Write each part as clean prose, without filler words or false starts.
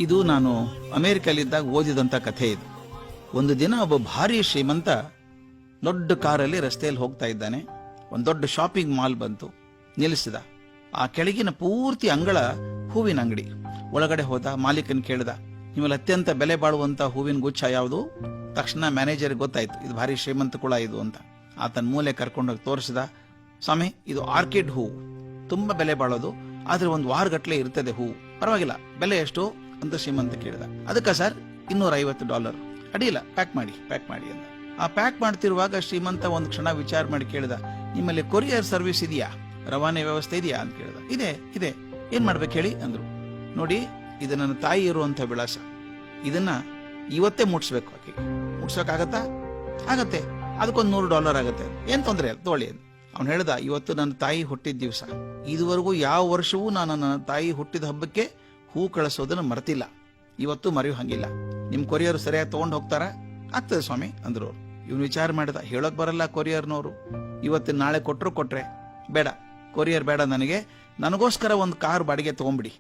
ಇದು ನಾನು ಅಮೆರಿಕಲ್ಲಿದ್ದಾಗ ಓದಿದಂತ ಕಥೆ ಇದು. ಒಂದು ದಿನ ಒಬ್ಬ ಭಾರಿ ಶ್ರೀಮಂತ ದೊಡ್ಡ ಕಾರಲ್ಲಿ ರಸ್ತೆಯಲ್ಲಿ ಹೋಗ್ತಾ ಇದ್ದಾನೆ. ಒಂದು ದೊಡ್ಡ ಶಾಪಿಂಗ್ ಮಾಲ್ ಬಂತು, ನಿಲ್ಲಿಸಿದ. ಆ ಕೆಳಗಿನ ಪೂರ್ತಿ ಅಂಗಳ ಹೂವಿನ ಅಂಗಡಿ. ಒಳಗಡೆ ಹೋದ, ಮಾಲೀಕನ್ ಕೇಳಿದ, ನಿಮ್ಮಲ್ಲಿ ಅತ್ಯಂತ ಬೆಲೆ ಬಾಳುವಂತ ಹೂವಿನ ಗುಚ್ಛ ಯಾವುದು? ತಕ್ಷಣ ಮ್ಯಾನೇಜರ್ ಗೊತ್ತಾಯ್ತು, ಇದು ಭಾರಿ ಶ್ರೀಮಂತ ಕುಳ ಇದು ಅಂತ. ಆತನ ಮೂಲೆ ಕರ್ಕೊಂಡೋಗಿ ತೋರಿಸಿದ. ಸ್ವಾಮಿ, ಇದು ಆರ್ಕಿಡ್ ಹೂ, ತುಂಬಾ ಬೆಲೆ ಬಾಳೋದು, ಆದ್ರೆ ಒಂದು ವಾರಗಟ್ಲೆ ಇರ್ತದೆ ಹೂ, ಪರವಾಗಿಲ್ಲ, ಬೆಲೆ ಎಷ್ಟು ಅಂತ ಶ್ರೀಮಂತ ಕೇಳಿದ. ಅದಕ್ಕ ಸರ್ $250. ಅಡಿಯಿಲ್ಲ, ಪ್ಯಾಕ್ ಮಾಡಿ ಅಂತ. ಆ ಪ್ಯಾಕ್ ಮಾಡ್ತಿರುವಾಗ ಶ್ರೀಮಂತ ಒಂದು ಕ್ಷಣ ವಿಚಾರ ಮಾಡಿ ಕೇಳಿದ, ನಿಮ್ಮಲ್ಲಿ ಕೊರಿಯರ್ ಸರ್ವಿಸ್ ಇದೆಯಾ, ರವಾನೆ ವ್ಯವಸ್ಥೆ ಇದೆಯಾ ಅಂತ ಕೇಳಿದ. ಇದೆ, ಏನ್ ಮಾಡ್ಬೇಕು ಹೇಳಿ ಅಂದ್ರು. ನೋಡಿ, ಇದು ನನ್ನ ತಾಯಿ ಇರುವಂತ ವಿಳಾಸ, ಇದನ್ನ ಇವತ್ತೇ ಮುಟ್ಸ್ಬೇಕು. ಆಕೆ ಮುಟ್ಸೋಕಾಗತ್ತಾ? ಆಗತ್ತೆ, ಅದಕ್ಕೊಂದು $100 ಆಗತ್ತೆ, ಏನ್ ತೊಂದರೆ ಇಲ್ಲ, ತೋಳಿ. ಅವ್ನು ಹೇಳ್ದ, ಇವತ್ತು ನನ್ನ ತಾಯಿ ಹುಟ್ಟಿದ ದಿವಸ, ಇದುವರೆಗೂ ಯಾವ ವರ್ಷವೂ ನಾನು ನನ್ನ ತಾಯಿ ಹುಟ್ಟಿದ ಹಬ್ಬಕ್ಕೆ ಹೂ ಕಳಿಸೋದನ್ನ ಮರ್ತಿಲ್ಲ, ಇವತ್ತು ಮರೆಯೋ ಹಂಗಿಲ್ಲ. ನಿಮ್ ಕೊರಿಯರ್ ಸರಿಯಾಗಿ ತಗೊಂಡ್ ಹೋಗ್ತಾರ? ಆಗ್ತದೆ ಸ್ವಾಮಿ ಅಂದ್ರು. ಇವನು ವಿಚಾರ ಮಾಡಿದ, ಹೇಳೋಕ್ ಬರಲ್ಲ ಕೊರಿಯರ್ನವರು, ಇವತ್ತು ನಾಳೆ ಕೊಟ್ರೆ ಬೇಡ, ಕೊರಿಯರ್ ಬೇಡ, ನನಗೋಸ್ಕರ ಒಂದು ಕಾರ್ ಬಾಡಿಗೆ ತಗೊಂಡ್ಬಿಡಿ,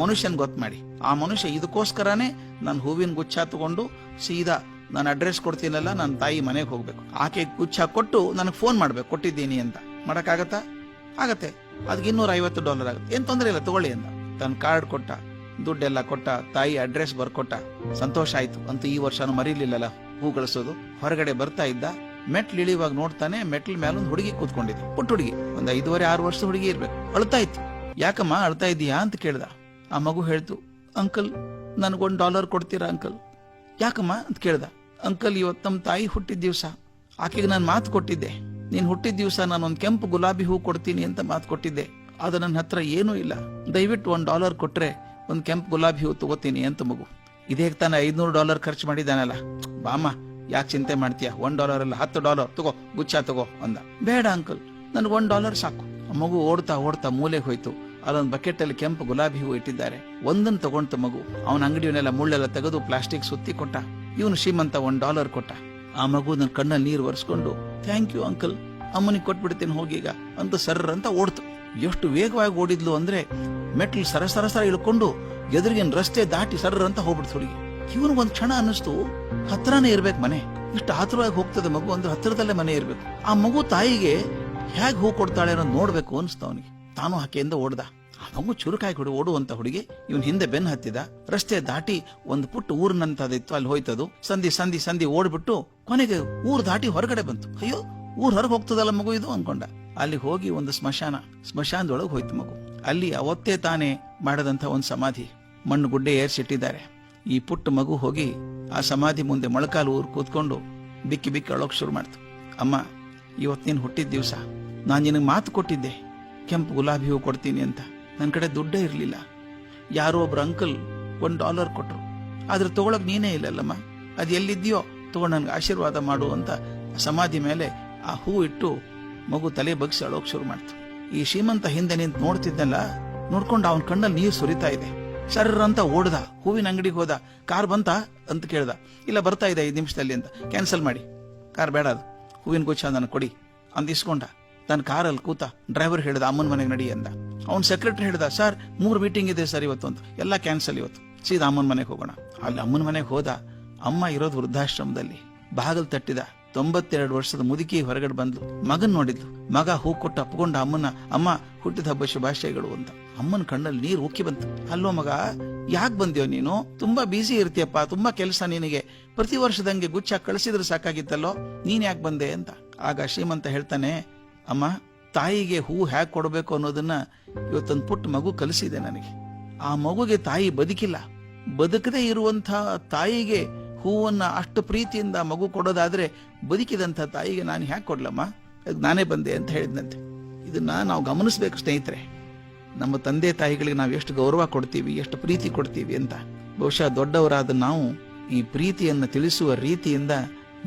ಮನುಷ್ಯನ್ ಗೊತ್ತು ಮಾಡಿ. ಆ ಮನುಷ್ಯ ಇದಕ್ಕೋಸ್ಕರನೇ ನಾನು ಹೂವಿನ ಗುಚ್ಛ ತಗೊಂಡು ಸೀದಾ ನಾನು ಅಡ್ರೆಸ್ ಕೊಡ್ತೀನಲ್ಲ, ನನ್ನ ತಾಯಿ ಮನೆಗೆ ಹೋಗ್ಬೇಕು, ಆಕೆ ಗುಚ್ಛ ಕೊಟ್ಟು ನನಗೆ ಫೋನ್ ಮಾಡ್ಬೇಕು ಕೊಟ್ಟಿದ್ದೀನಿ ಅಂತ. ಮಾಡಕ್ಕಾಗತ್ತಾ? ಆಗತ್ತೆ, ಅದಕ್ಕೆ $250 ಆಗುತ್ತೆ, ಏನ್ ತೊಂದರೆ ಇಲ್ಲ, ತಗೊಳ್ಳಿ ಅಂತ. ತನ್ನ ಕಾರ್ಡ್ ಕೊಟ್ಟ, ದುಡ್ಡೆಲ್ಲ ಕೊಟ್ಟ, ತಾಯಿ ಅಡ್ರೆಸ್ ಬರ್ಕೊಟ್ಟ. ಸಂತೋಷ ಆಯ್ತು, ಅಂತೂ ಈ ವರ್ಷನೂ ಮರೀಲಿಲ್ಲಲ್ಲ ಹೂ ಗಳಿಸೋದು. ಹೊರಗಡೆ ಬರ್ತಾ ಇದ್ದ, ಮೆಟ್ಲು ಇಳಿಯುವಾಗ ನೋಡ್ತಾನೆ, ಮೆಟ್ಲ ಮೇಲೆ ಒಂದು ಹುಡುಗಿ ಕೂತ್ಕೊಂಡಿದೆ, ಪುಟ್ಟ ಹುಡುಗಿ, ಒಂದು 5-6 ವರ್ಷದ ಹುಡುಗಿ ಇರ್ಬೇಕು. ಅಳ್ತಾ ಇತ್ತು. ಯಾಕಮ್ಮ ಅಳ್ತಾ ಇದೀಯಾ ಅಂತ ಕೇಳ್ದ. ಆ ಮಗು ಹೇಳ್ತು, ಅಂಕಲ್ $1 ಕೊಡ್ತೀರಾ ಅಂಕಲ್? ಯಾಕಮ್ಮ ಅಂತ ಕೇಳ್ದ. ಅಂಕಲ್, ಇವತ್ತು ನಮ್ಮ ತಾಯಿ ಹುಟ್ಟಿದ ದಿವಸ, ಆಕೆಗೆ ನಾನು ಮಾತು ಕೊಟ್ಟಿದ್ದೆ, ನೀನ್ ಹುಟ್ಟಿದ ದಿವಸ ನಾನೊಂದು ಕೆಂಪು ಗುಲಾಬಿ ಹೂ ಕೊಡ್ತೀನಿ ಅಂತ ಮಾತು ಕೊಟ್ಟಿದ್ದೆ, ಅದು ನನ್ನ ಹತ್ರ ಏನೂ ಇಲ್ಲ, ದಯವಿಟ್ಟು $1 ಕೊಟ್ರೆ ಒಂದು ಕೆಂಪು ಗುಲಾಬಿ ಹೂ ತಗೋತೀನಿ ಅಂತ ಮಗು. ಇದೇ ತಾನೆ $500 ಖರ್ಚು ಮಾಡಿದಾನಲ್ಲ, ಬಾಮ ಯಾಕೆ ಚಿಂತೆ ಮಾಡ್ತೀಯ, $1 ಅಲ್ಲ $10 ತಗೋ, ಗುಚ್ಛ ತಗೋ ಅಂದ. ಬೇಡ ಅಂಕಲ್, ನನ್ಗೆ $1 ಸಾಕು. ಮಗು ಓಡ್ತಾ ಮೂಲೆಗೆ ಹೋಯ್ತು. ಅಲ್ಲೊಂದು ಬಕೆಟ್ ಅಲ್ಲಿ ಕೆಂಪು ಗುಲಾಬಿ ಹೂ ಇಟ್ಟಿದ್ದಾರೆ, ಒಂದನ್ನು ತಗೊಂತ ಮಗು. ಅವನ ಅಂಗಡಿಯವನ್ನೆಲ್ಲ ಮುಳ್ಳೆಲ್ಲ ತೆಗೆದು ಪ್ಲಾಸ್ಟಿಕ್ ಸುತ್ತಿ ಕೊಟ್ಟ. ಇವನು ಶ್ರೀಮಂತ $1 ಕೊಟ್ಟ. ಆ ಮಗು ನನ್ನ ಕಣ್ಣಲ್ಲಿ ನೀರು ಒರೆಸ್ಕೊಂಡು, ಥ್ಯಾಂಕ್ ಯು ಅಂಕಲ್, ಅಮ್ಮನಿಗೆ ಕೊಟ್ಬಿಡ್ತೀನಿ ಹೋಗೀಗ ಅಂತ ಸರ್ರ ಅಂತ ಓಡ್ತು. ಎಷ್ಟು ವೇಗವಾಗಿ ಓಡಿದ್ಲು ಅಂದ್ರೆ, ಮೆಟ್ಲು ಸರ ಇಳ್ಕೊಂಡು ಎದುರಿಗಿನ ರಸ್ತೆ ದಾಟಿ ಸರ್ರ ಅಂತ ಹೋಗ್ಬಿಡ್ತು ಹುಡುಗಿ. ಇವನು ಒಂದ್ ಕ್ಷಣ ಅನ್ನಿಸ್ತು, ಹತ್ರನೇ ಇರ್ಬೇಕು ಮನೆ, ಇಷ್ಟು ಆತುರವಾಗಿ ಹೋಗ್ತದೆ ಮಗು ಅಂದ್ರೆ ಹತ್ತಿರದಲ್ಲೇ ಮನೆ ಇರ್ಬೇಕು. ಆ ಮಗು ತಾಯಿಗೆ ಹೇಗ್ ಹೂ ಕೊಡ್ತಾಳೆ ಅನ್ನೋದು ನೋಡ್ಬೇಕು ಅನ್ಸ್ತ ಅವನಿಗೆ. ತಾನು ಆಕೆಯಿಂದ ಓಡ್ದ. ಆ ಮಗು ಚುರುಕಾಗಿ ಓಡುವಂತ ಹುಡುಗಿ ಇವನ್ ಹಿಂದೆ ಬೆನ್ ಹತ್ತಿದ. ರಸ್ತೆ ದಾಟಿ ಒಂದು ಪುಟ್ಟ ಊರಿನಂತದಿತ್ತು, ಅಲ್ಲಿ ಹೋಯ್ತದು. ಸಂಧಿ ಓಡ್ಬಿಟ್ಟು ಕೊನೆಗೆ ಊರ್ ದಾಟಿ ಹೊರಗಡೆ ಬಂತು. ಅಯ್ಯೋ, ಊರ್ ಹೊರಗೆ ಹೋಗ್ತದಲ್ಲ ಮಗು ಇದು ಅನ್ಕೊಂಡ. ಅಲ್ಲಿ ಹೋಗಿ ಒಂದು ಸ್ಮಶಾನದೊಳಗೆ ಹೋಯ್ತು ಮಗು. ಅಲ್ಲಿ ಅವತ್ತೇ ತಾನೇ ಮಾಡದಂತ ಒಂದು ಸಮಾಧಿ, ಮಣ್ಣು ಗುಡ್ಡೆ ಏರ್ಸಿಟ್ಟಿದ್ದಾರೆ. ಈ ಪುಟ್ಟ ಮಗು ಹೋಗಿ ಆ ಸಮಾಧಿ ಮುಂದೆ ಮೊಳಕಾಲು ಊರು ಕೂತ್ಕೊಂಡು ಬಿಕ್ಕಿ ಅಳೋಕ್ ಶುರು ಮಾಡ್ತು. ಅಮ್ಮ, ಇವತ್ತು ನೀನು ಹುಟ್ಟಿದ ದಿವಸ, ನಾನು ನಿನಗೆ ಮಾತು ಕೊಟ್ಟಿದ್ದೆ ಕೆಂಪು ಗುಲಾಬಿ ಹೂ ಕೊಡ್ತೀನಿ ಅಂತ. ನನ್ನ ಕಡೆ ದುಡ್ಡೇ ಇರಲಿಲ್ಲ, ಯಾರೋ ಒಬ್ರು ಅಂಕಲ್ $1 ಕೊಟ್ರು, ಆದ್ರೆ ತಗೊಳಕ್ ನೀನೇ ಇಲ್ಲಲ್ಲಮ್ಮ, ಅದು ಎಲ್ಲಿದ್ಯೋ ತಗೊಂಡು ನನ್ಗೆ ಆಶೀರ್ವಾದ ಮಾಡು ಅಂತ ಸಮಾಧಿ ಮೇಲೆ ಆ ಹೂ ಇಟ್ಟು ಮಗು ತಲೆ ಬಗ್ಸಿ ಅಳೋಕ್ ಶುರು ಮಾಡ್ತು. ಈ ಶ್ರೀಮಂತ ಹಿಂದೆ ನಿಂತು ನೋಡ್ತಿದ್ದಲ್ಲ, ನೋಡ್ಕೊಂಡು ಅವನ ಕಣ್ಣಲ್ಲಿ ನೀರು ಸುರಿತಾ ಇದೆ. ಸರ್ರ ಅಂತ ಓಡ್ದ, ಹೂವಿನ ಅಂಗಡಿಗೆ ಹೋದ. ಕಾರ್ ಬಂತ ಅಂತ ಕೇಳ್ದ. ಇಲ್ಲ, ಬರ್ತಾ ಇದೆ 5 ನಿಮಿಷದಲ್ಲಿ ಅಂತ. ಕ್ಯಾನ್ಸಲ್ ಮಾಡಿ, ಕಾರ್ ಬೇಡ, ಅದು ಹೂವಿನ ಗುಚ್ಛ ನನಗೆ ಕೊಡಿ ಅಂತ ಇಸ್ಕೊಂಡ. ತನ್ನ ಕಾರಲ್ಲಿ ಕೂತ. ಡ್ರೈವರ್ ಹೇಳ್ದ, ಅಮ್ಮನ ಮನೆಗೆ ನಡಿ ಅಂದ. ಅವ್ನ ಸೆಕ್ರೆಟರಿ ಹೇಳ್ದ, ಸರ್ 3 ಮೀಟಿಂಗ್ ಇದೆ ಸರ್ ಇವತ್ತು ಅಂತ. ಎಲ್ಲ ಕ್ಯಾನ್ಸಲ್ ಇವತ್ತು, ಸೀದಾ ಅಮ್ಮನ ಮನೆಗೆ ಹೋಗೋಣ. ಅಲ್ಲಿ ಅಮ್ಮನ ಮನೆಗೆ ಹೋದ. ಅಮ್ಮ ಇರೋದು ವೃದ್ಧಾಶ್ರಮದಲ್ಲಿ. ಬಾಗಲ್ ತಟ್ಟಿದ. 92 ವರ್ಷದ ಮುದುಕಿ ಹೊರಗಡೆ ಬಂದ್ಲು. ಮಗನ್ ನೋಡಿದ್ಲು. ಮಗ ಹೂ ಕೊಟ್ಟು ಅಪ್ಕೊಂಡ ಅಮ್ಮನ, ಅಮ್ಮ ಹುಟ್ಟಿದ ಹಬ್ಬ ಶುಭಾಶಯಗಳು ಅಂತ. ಅಮ್ಮನ ಕಣ್ಣಲ್ಲಿ ನೀರು ಉಕ್ಕಿ ಬಂತು. ಅಲ್ಲೋ ಮಗ, ಯಾಕೆ ಬಂದ್ಯೋ ನೀನು? ತುಂಬಾ ಬ್ಯುಸಿ ಇರ್ತೀಯಪ್ಪ, ತುಂಬಾ ಕೆಲಸ ನಿನಗೆ, ಪ್ರತಿ ವರ್ಷದಂಗೆ ಗುಚ್ಛ ಕಳಿಸಿದ್ರೆ ಸಾಕಾಗಿತ್ತಲ್ಲೋ, ನೀನ್ ಯಾಕೆ ಬಂದೆ ಅಂತ. ಆಗ ಶ್ರೀಮಂತ ಹೇಳ್ತಾನೆ, ಅಮ್ಮ, ತಾಯಿಗೆ ಹೂ ಹ್ಯಾಕ್ ಕೊಡಬೇಕು ಅನ್ನೋದನ್ನ ಇವತ್ತೊಂದು ಪುಟ್ಟ ಮಗು ಕಲಿಸಿದೆ ನನಗೆ. ಆ ಮಗುಗೆ ತಾಯಿ ಬದುಕಿಲ್ಲ, ಬದುಕದೇ ಇರುವಂತ ತಾಯಿಗೆ ಹೂವನ್ನ ಅಷ್ಟು ಪ್ರೀತಿಯಿಂದ ಮಗು ಕೊಡೋದಾದ್ರೆ, ಬದುಕಿದಂತ ತಾಯಿಗೆ ನಾನು ಹ್ಯಾಕ್ ಕೊಡ್ಲಮ್ಮ, ನಾನೇ ಬಂದೆ ಅಂತ ಹೇಳಿದ್ನಂತೆ. ಇದನ್ನ ನಾವು ಗಮನಿಸ್ಬೇಕು ಸ್ನೇಹಿತರೆ. ನಮ್ಮ ತಂದೆ ತಾಯಿಗಳಿಗೆ ನಾವು ಎಷ್ಟು ಗೌರವ ಕೊಡ್ತೀವಿ, ಎಷ್ಟು ಪ್ರೀತಿ ಕೊಡ್ತೀವಿ ಅಂತ. ಬಹುಶಃ ದೊಡ್ಡವರಾದ ನಾವು ಈ ಪ್ರೀತಿಯನ್ನು ತಿಳಿಸುವ ರೀತಿಯಿಂದ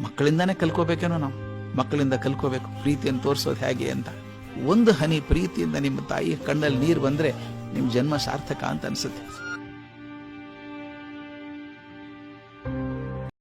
ಮಕ್ಕಳಿಂದಾನೇ ಕಲ್ಕೋಬೇಕೇನೋ. ನಾವು ಮಕ್ಕಳಿಂದ ಕಲ್ಕೋಬೇಕು ಪ್ರೀತಿಯನ್ನು ತೋರಿಸೋದು ಹೇಗೆ ಅಂತ. ಒಂದು ಹನಿ ಪ್ರೀತಿಯಿಂದ ನಿಮ್ಮ ತಾಯಿಯ ಕಣ್ಣಲ್ಲಿ ನೀರು ಬಂದ್ರೆ ನಿಮ್ ಜನ್ಮ ಸಾರ್ಥಕ ಅಂತ ಅನ್ಸುತ್ತೆ.